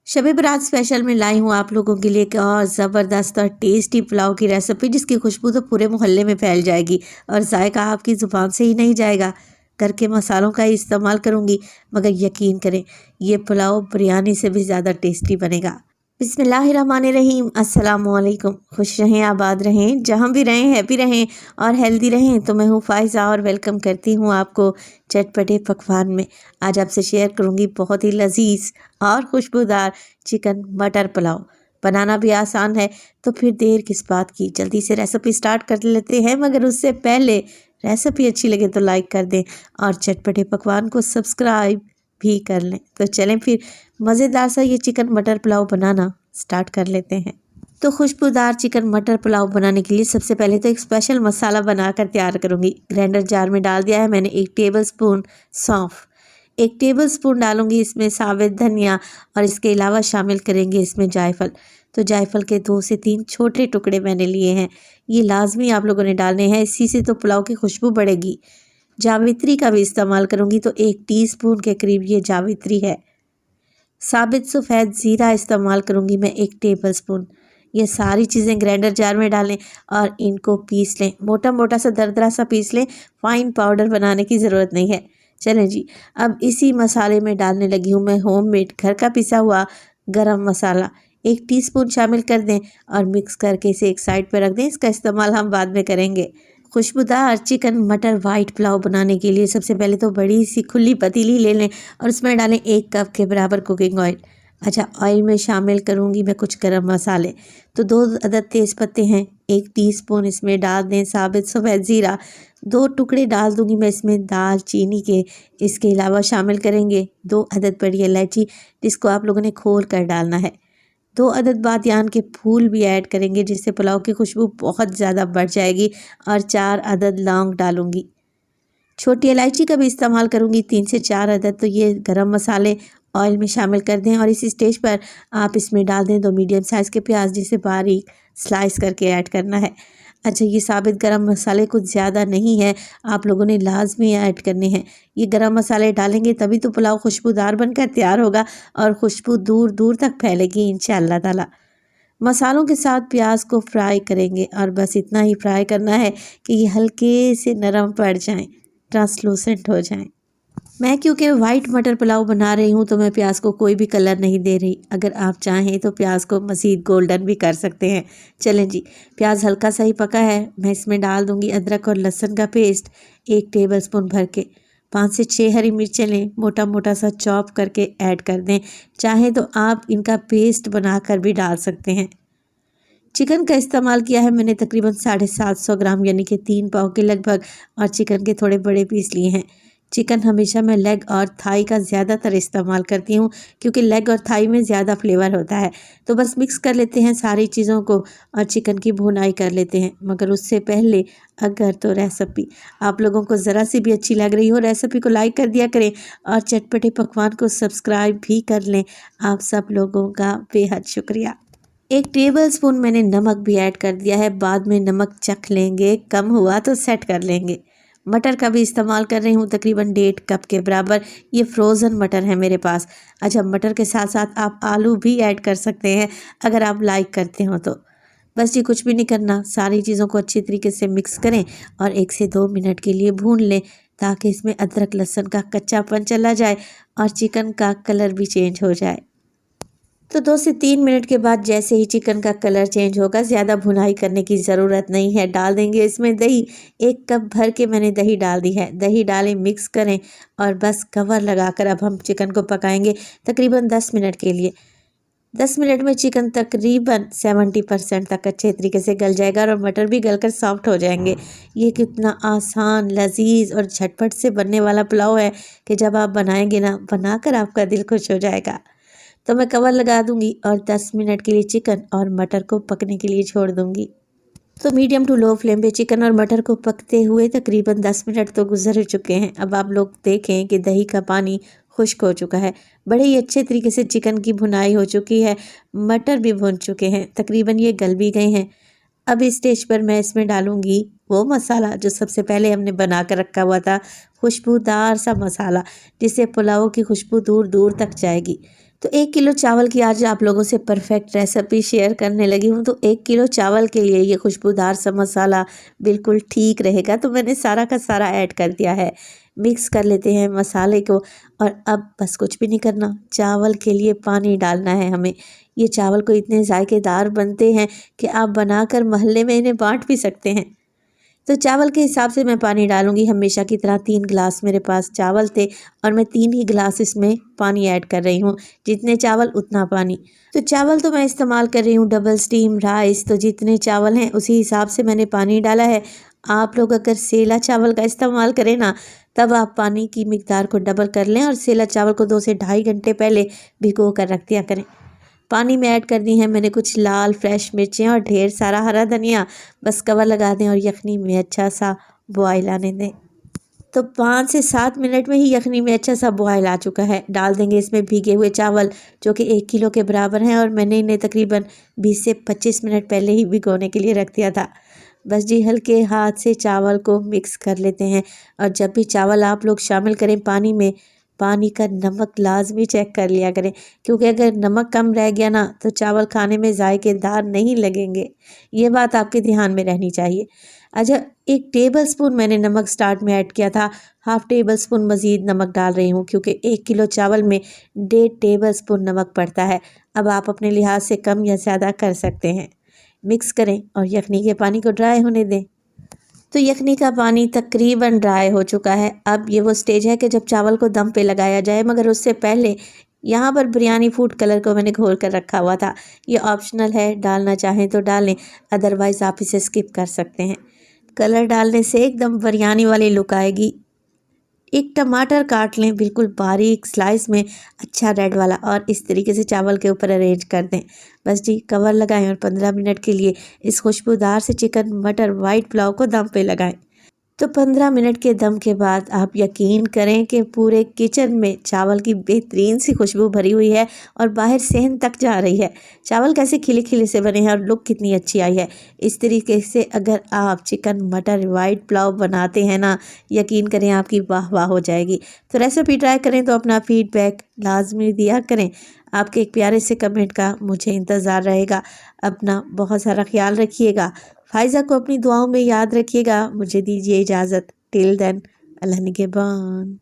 शब बारात स्पेशल में लाई हूँ आप लोगों के लिए एक और ज़बरदस्त और टेस्टी पुलाव की रेसिपी, जिसकी खुशबू तो पूरे मोहल्ले में फैल जाएगी और जायका आपकी ज़ुबान से ही नहीं जाएगा। घर के मसालों का ही इस्तेमाल करूँगी, मगर यकीन करें ये पुलाव बिरयानी से भी ज़्यादा टेस्टी बनेगा। बिस्मिल्लाहिर्रहमानिर्रहीम, अस्सलामुअलैकुम। खुश रहें, आबाद रहें, जहाँ भी रहें हैप्पी रहें और हेल्दी रहें। तो मैं हूँ फ़ाइज़ा और वेलकम करती हूँ आपको चटपटे पकवान में। आज आपसे शेयर करूँगी बहुत ही लजीज और खुशबूदार चिकन मटर पुलाव। बनाना भी आसान है, तो फिर देर किस बात की, जल्दी से रेसिपी स्टार्ट कर लेते हैं। मगर उससे पहले रेसिपी अच्छी लगे तो लाइक कर दें और चटपटे पकवान को सब्सक्राइब भी कर लें। तो चलें फिर मज़ेदार सा ये चिकन मटर पुलाव बनाना स्टार्ट कर लेते हैं। तो खुशबूदार चिकन मटर पुलाव बनाने के लिए सबसे पहले तो एक स्पेशल मसाला बनाकर तैयार करूँगी। ग्राइंडर जार में डाल दिया है मैंने 1 टेबलस्पून सौंफ, 1 टेबलस्पून डालूंगी इसमें साबित धनिया और इसके अलावा शामिल करेंगे इसमें जायफल। तो जायफल के 2 से 3 छोटे टुकड़े मैंने लिए हैं, ये लाजमी आप लोगों ने डालने हैं, इसी से तो पुलाव की खुशबू बढ़ेगी। जावित्री का भी इस्तेमाल करूँगी, तो 1 टीस्पून के करीब ये जावित्री है। साबित सफ़ेद ज़ीरा इस्तेमाल करूँगी मैं 1 टेबलस्पून। ये सारी चीज़ें ग्राइंडर जार में डालें और इनको पीस लें, मोटा मोटा सा दरदरा सा पीस लें, फाइन पाउडर बनाने की ज़रूरत नहीं है। चलें जी, अब इसी मसाले में डालने लगी हूँ मैं होममेड घर का पिसा हुआ गरम मसाला, 1 टीस्पून शामिल कर दें और मिक्स करके इसे एक साइड पर रख दें। इसका इस्तेमाल हम बाद में करेंगे। खुशबूदार चिकन मटर वाइट पुलाव बनाने के लिए सबसे पहले तो बड़ी सी खुली पतीली ले लें और उसमें डालें 1 कप के बराबर कुकिंग ऑयल। अच्छा, ऑयल में शामिल करूँगी मैं कुछ गरम मसाले। तो 2 अदद तेज़ पत्ते हैं, 1 टीस्पून इसमें डाल दें साबित सफ़ेद ज़ीरा, 2 टुकड़े डाल दूँगी मैं इसमें दालचीनी के। इसके अलावा शामिल करेंगे 2 अदद बड़ी इलायची, जिसको आप लोगों ने खोल कर डालना है। 2 अदद बादियान के फूल भी ऐड करेंगे, जिससे पुलाव की खुशबू बहुत ज़्यादा बढ़ जाएगी। और 4 अदद लौंग डालूँगी। छोटी इलायची का भी इस्तेमाल करूँगी 3 से 4 अदद। तो ये गरम मसाले ऑयल में शामिल कर दें और इस स्टेज पर आप इसमें डाल दें 2 मीडियम साइज़ के प्याज, जिसे बारीक स्लाइस करके ऐड करना है। अच्छा, ये साबित गरम मसाले कुछ ज़्यादा नहीं है, आप लोगों ने लाजमी ऐड करने हैं। ये गरम मसाले डालेंगे तभी तो पुलाव खुशबूदार बनकर तैयार होगा और खुशबू दूर दूर तक फैलेगी इंशाअल्लाह ताला। मसालों के साथ प्याज को फ्राई करेंगे और बस इतना ही फ्राई करना है कि ये हल्के से नरम पड़ जाएं, ट्रांसलूसेंट हो जाएं। मैं क्योंकि वाइट मटर पुलाव बना रही हूँ, तो मैं प्याज को कोई भी कलर नहीं दे रही। अगर आप चाहें तो प्याज को मज़ीद गोल्डन भी कर सकते हैं। चलें जी, प्याज हल्का सा ही पका है, मैं इसमें डाल दूँगी अदरक और लहसुन का पेस्ट 1 टेबलस्पून भर के। 5 से 6 हरी मिर्चें लें, मोटा मोटा सा चॉप करके ऐड कर दें। चाहें तो आप इनका पेस्ट बनाकर भी डाल सकते हैं। चिकन का इस्तेमाल किया है मैंने तकरीबन 750 ग्राम, यानी कि 3 पाव के लगभग, और चिकन के थोड़े बड़े पीस लिए हैं। चिकन हमेशा मैं लेग और थाई का ज़्यादातर इस्तेमाल करती हूँ, क्योंकि लेग और थाई में ज़्यादा फ्लेवर होता है। तो बस मिक्स कर लेते हैं सारी चीज़ों को और चिकन की भुनाई कर लेते हैं। मगर उससे पहले अगर तो रेसिपी आप लोगों को ज़रा सी भी अच्छी लग रही हो, रेसिपी को लाइक कर दिया करें और चटपटे पकवान को सब्सक्राइब भी कर लें। आप सब लोगों का बेहद शुक्रिया। 1 टेबलस्पून मैंने नमक भी ऐड कर दिया है, बाद में नमक चख लेंगे, कम हुआ तो सेट कर लेंगे। मटर का भी इस्तेमाल कर रही हूँ तकरीबन 1.5 कप के बराबर, ये फ्रोज़न मटर है मेरे पास। अच्छा, मटर के साथ साथ आप आलू भी ऐड कर सकते हैं अगर आप लाइक करते हो तो। बस ये कुछ भी नहीं करना, सारी चीज़ों को अच्छी तरीके से मिक्स करें और 1 से 2 मिनट के लिए भून लें, ताकि इसमें अदरक लहसुन का कच्चापन चला जाए और चिकन का कलर भी चेंज हो जाए। तो 2 से 3 मिनट के बाद जैसे ही चिकन का कलर चेंज होगा, ज़्यादा भुनाई करने की ज़रूरत नहीं है, डाल देंगे इसमें दही। 1 कप भर के मैंने दही डाल दी है। दही डालें, मिक्स करें और बस कवर लगाकर अब हम चिकन को पकाएंगे तकरीबन 10 मिनट के लिए। 10 मिनट में चिकन तकरीबन 70% तक अच्छे तरीके से गल जाएगा और मटर भी गलकर सॉफ्ट हो जाएंगे। ये कितना आसान, लजीज और झटपट से बनने वाला पुलाव है कि जब आप बनाएंगे ना, बनाकर आपका दिल खुश हो जाएगा। तो मैं कवर लगा दूंगी और 10 मिनट के लिए चिकन और मटर को पकने के लिए छोड़ दूंगी। तो मीडियम टू लो फ्लेम पे चिकन और मटर को पकते हुए तकरीबन 10 मिनट तो गुजर चुके हैं। अब आप लोग देखें कि दही का पानी खुश्क हो चुका है, बड़े ही अच्छे तरीके से चिकन की भुनाई हो चुकी है, मटर भी भुन चुके हैं, तकरीबन ये गल भी गए हैं। अब इस स्टेज पर मैं इसमें डालूंगी वो मसाला जो सबसे पहले हमने बना कर रखा हुआ था, खुशबूदार सा मसाला, जिससे पुलाव की खुशबू दूर दूर तक जाएगी। तो 1 किलो चावल की आज आप लोगों से परफेक्ट रेसिपी शेयर करने लगी हूँ। तो 1 किलो चावल के लिए ये खुशबूदार सा मसाला बिल्कुल ठीक रहेगा, तो मैंने सारा का सारा ऐड कर दिया है। मिक्स कर लेते हैं मसाले को और अब बस कुछ भी नहीं करना, चावल के लिए पानी डालना है हमें। ये चावल को इतने जायकेदार बनते हैं कि आप बनाकर मोहल्ले में इन्हें बांट भी सकते हैं। तो चावल के हिसाब से मैं पानी डालूंगी, हमेशा की तरह 3 गिलास मेरे पास चावल थे और मैं 3 ही गिलास इसमें पानी ऐड कर रही हूँ। जितने चावल उतना पानी। तो चावल तो मैं इस्तेमाल कर रही हूँ डबल स्टीम राइस, तो जितने चावल हैं उसी हिसाब से मैंने पानी डाला है। आप लोग अगर सेला चावल का इस्तेमाल करें ना, तब आप पानी की मिकदार को डबल कर लें और सेला चावल को 2 से ढाई घंटे पहले भिगो कर रख दिया करें। पानी में ऐड कर दी है मैंने कुछ लाल फ्रेश मिर्चें और ढेर सारा हरा धनिया। बस कवर लगा दें और यखनी में अच्छा सा बॉयल आने दें। तो 5 से 7 मिनट में ही यखनी में अच्छा सा बॉयल आ चुका है। डाल देंगे इसमें भीगे हुए चावल जो कि 1 किलो के बराबर हैं और मैंने इन्हें तकरीबन 20 से 25 मिनट पहले ही भिगोने के लिए रख दिया था। बस जी हल्के हाथ से चावल को मिक्स कर लेते हैं और जब भी चावल आप लोग शामिल करें पानी में, पानी का नमक लाजमी चेक कर लिया करें, क्योंकि अगर नमक कम रह गया ना तो चावल खाने में जायकेदार नहीं लगेंगे। ये बात आपके ध्यान में रहनी चाहिए। अच्छा, 1 टेबल स्पून मैंने नमक स्टार्ट में ऐड किया था, हाफ टेबल स्पून मज़ीद नमक डाल रही हूँ क्योंकि 1 किलो चावल में 1.5 टेबल स्पून नमक पड़ता है। अब आप अपने लिहाज से कम या ज़्यादा कर सकते हैं। मिक्स करें और यखनी के पानी को ड्राई होने दें। तो यखनी का पानी तकरीबन ड्राई हो चुका है। अब ये वो स्टेज है कि जब चावल को दम पे लगाया जाए, मगर उससे पहले यहाँ पर बिरयानी फूड कलर को मैंने घोल कर रखा हुआ था। ये ऑप्शनल है, डालना चाहें तो डालें, अदरवाइज़ आप इसे स्किप कर सकते हैं। कलर डालने से एकदम बिरयानी वाली लुक आएगी। 1 टमाटर काट लें बिल्कुल बारीक स्लाइस में, अच्छा रेड वाला, और इस तरीके से चावल के ऊपर अरेंज कर दें। बस जी कवर लगाएं और 15 मिनट के लिए इस खुशबूदार से चिकन मटर वाइट पुलाव को दम पे लगाएं। तो 15 मिनट के दम के बाद आप यकीन करें कि पूरे किचन में चावल की बेहतरीन सी खुशबू भरी हुई है और बाहर सेहन तक जा रही है। चावल कैसे खिले खिले से बने हैं और लुक कितनी अच्छी आई है। इस तरीके से अगर आप चिकन मटर वाइट पुलाव बनाते हैं ना, यकीन करें आपकी वाह वाह हो जाएगी। तो रेसिपी ट्राई करें तो अपना फीडबैक लाजमी दिया करें। आपके एक प्यारे से कमेंट का मुझे इंतज़ार रहेगा। अपना बहुत सारा ख्याल रखिएगा। फाइज़ा को अपनी दुआओं में याद रखिएगा। मुझे दीजिए इजाज़त। टिल देन, अल्लाह निगहबान।